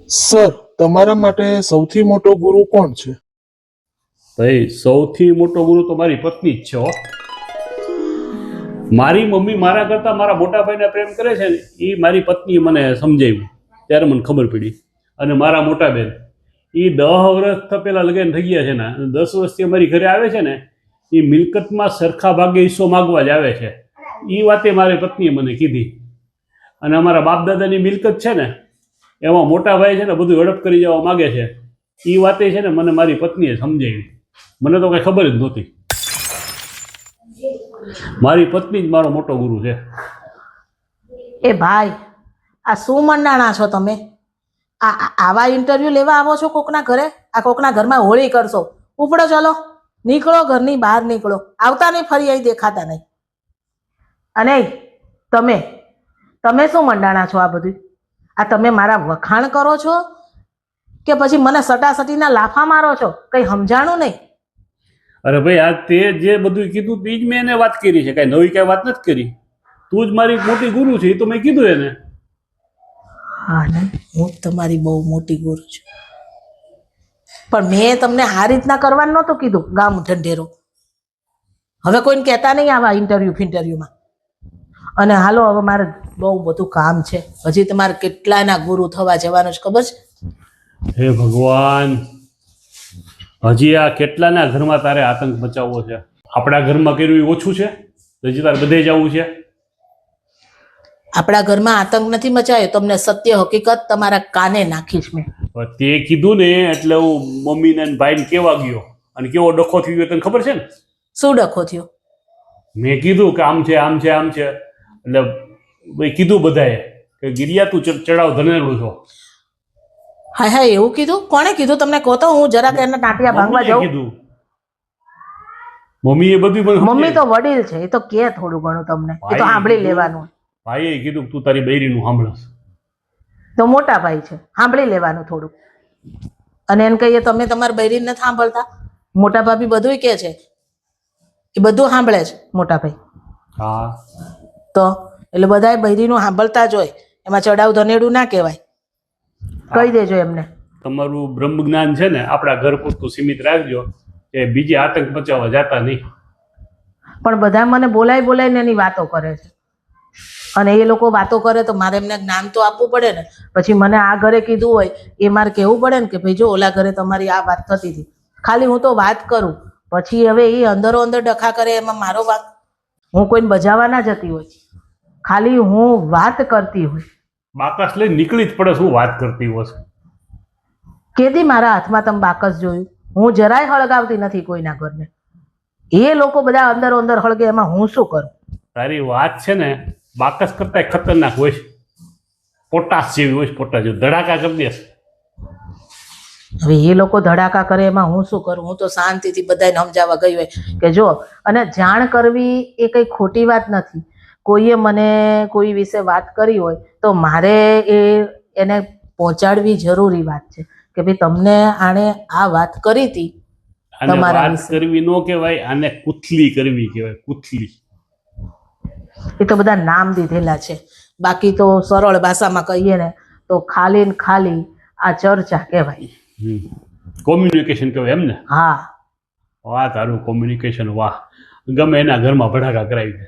Sir, તમારા માટે સૌથી મોટો ગુરુ કોણ છે? ભાઈ સૌથી મોટો ગુરુ તો મારી પત્ની જ છે હો. મારી મમ્મી મારા કરતા મારા મોટા ભાઈને પ્રેમ કરે છે ને એ મારી પત્નીએ મને સમજાવ્યું ત્યારે મને ખબર પડી. અને મારા મોટા બેન એ 10 વર્ષ પહેલા લગ્ન થઈ ગયા છે ને 10 વર્ષથી અમારી ઘરે આવે છે ને એ મિલકતમાં સરખા ભાગે હિસ્સો માગવા જ આવે છે. એ વાતે મારી પત્નીએ મને કીધી. અને અમારા બાપ દાદાની મિલકત છે ને એમાં મોટા ભાઈ છે ને બધું હડપ કરી જવા માગે છે. એ વાતે છે ને મને મારી પત્નીએ સમજાવી. મને તો કઈ ખબર જ નહોતી. મારી પત્ની જ મારો મોટો ગુરુ છે. એ ભાઈ, આ શું મંડાણા છો તમે? આવા ઇન્ટરવ્યુ લેવા આવો છો કોકના ઘરે? આ કોકના ઘરમાં હોળી કરશો? ઉપડો, ચલો નીકળો, ઘરની બહાર નીકળો. આવતા નહીં, ફરી અહીં દેખાતા નહીં. અને તમે શું મંડાણા છો આ બધું? આ તમે મારા વખાણ કરો છો કે પછી મને સટાસટીના લાફા મારો છો? કઈ સમજાણું નહીં. અરે ભાઈ આ તે જે બધું કીધું તે જ મેં એને વાત કરી છે. કઈ નવી કઈ વાત નથી કરી. તું જ મારી મોટી ગુરુ છે એ તો મેં કીધું એને. હા ને, હું તમારી બહુ મોટી ગુરુ છું. પણ મેં તમને આ રીતના કરવાનું નહોતું કીધું. ગામ ઢંઢેરો હવે કોઈને કહેતા નહીં આવા ઇન્ટરવ્યુમાં. અને હાલો, હવે મારે બહુ બધું કામ છે. હજી તમારે કેટલાના ગુરુ થવા જવાનું છે ખબર છે? હે ભગવાન, હજી આ કેટલાના ઘરમાં તારે આતંક મચાવવો છે? આપણા ઘરમાં કર્યું એ ઓછું છે? હજી તારે બધે જવું છે? આપણા ઘરમાં આતંક નથી મચાયો. તમને સત્ય હકીકત તમારા કાને નાખીશ મેં. તે કીધું ને એટલે હું મમ્મીને અને ભાઈને કેવા ગયો અને કેવો ડખો થયો તને ખબર છે ને? શું ડખો થયો? મેં કીધું કે આમ છે આમ છે આમ છે એટલે ભાઈ કીધું બધાએ કે ગિરિયા તું ચડાવ ધનેલું છો. હા હા, એવું કીધું? કોણે કીધું તમને? કહો તો હું જરાક એના ટાંટિયા ભાંગવા જાઉં. કીધું મમ્મી એ બધું. મમ્મી તો વડીલ છે, એ તો કે થોડું ઘણું તમને એ તો સાંભળી લેવાનું. ભાઈએ કીધું તું તારી બૈરીનું સાંભળસ. તો મોટા ભાઈ છે, સાંભળી લેવાનું થોડું. અને એમ કહીએ તમે તમારા બૈરી નથી સાંભળતા? મોટા ભાભી બધું કે છે, એ બધું સાંભળે છે મોટા ભાઈ. હા તો એટલે બધાએ બૈરીનું સાંભળતા જ હોય. એમાં ચડાવ ધનેડું ના કહેવાય. કહી દેજો એમને. તમારું બ્રહ્મ જ્ઞાન છે ને આપણા ઘર પૂરતું સીમિત રાખજો, કે બીજે આતંક મચાવવા જતા નહીં. પણ બધા મને બોલાવીને એની વાતો કરે છે. અને એ લોકો વાતો કરે તો મારે એમને જ્ઞાન તો આપવું પડે ને. પછી મને આ ઘરે કીધું હોય એ મારે કહેવું પડે ને કે ભાઈ જો ઓલા ઘરે તમારી આ વાત થતી હતી. ખાલી હું તો વાત કરું, પછી હવે એ અંદરો અંદર ડખા કરે એમાં મારો વાત. હું કોઈને બજાવવા ના જતી હોય, ખાલી હું વાત કરતી હોય. બાકસ લઈને નીકળી જ પડે. શું વાત કરતી હોય? કેદી મારા હાથમાં તમે બાકસ જોયું? હું જરાય હળગાવતી નથી કોઈના ઘરને. એ લોકો બધા અંદરો અંદર હળગે, એમાં હું શું કરું? તારી વાત છે ને બાકસ કરતા ખતરનાક હોય છે. પોટાશ જેવી હોય છે, પોટાશ જેવી ધડાકા કરી દેશે. હવે એ લોકો ધડાકા કરે એમાં હું શું કરું? હું તો શાંતિથી બધાને સમજાવવા ગઈ હોય કે જો, અને જાણ કરવી એ કંઈ ખોટી વાત નથી. કોઈએ મને કોઈ વિશે વાત કરી હોય તો મારે એને પહોંચાડવી જરૂરી વાત છે કે ભાઈ તમને આણે આ વાત કરી હતી. આને વાત કરવી ન કહેવાય, આને કુથલી કરવી કહેવાય. કુથલી એ તો બધા નામ દીધેલા છે. બાકી તો સરળ ભાષામાં કહીએ ને તો ખાલી ને ખાલી આ ચર્ચા કહેવાય. કોમ્યુનિકેશન કહેવાય એમ ને? હા, વાહ, તારું કોમ્યુનિકેશન વાહ. ગમે એના ઘરમાં ભડાકા કરાવી દે.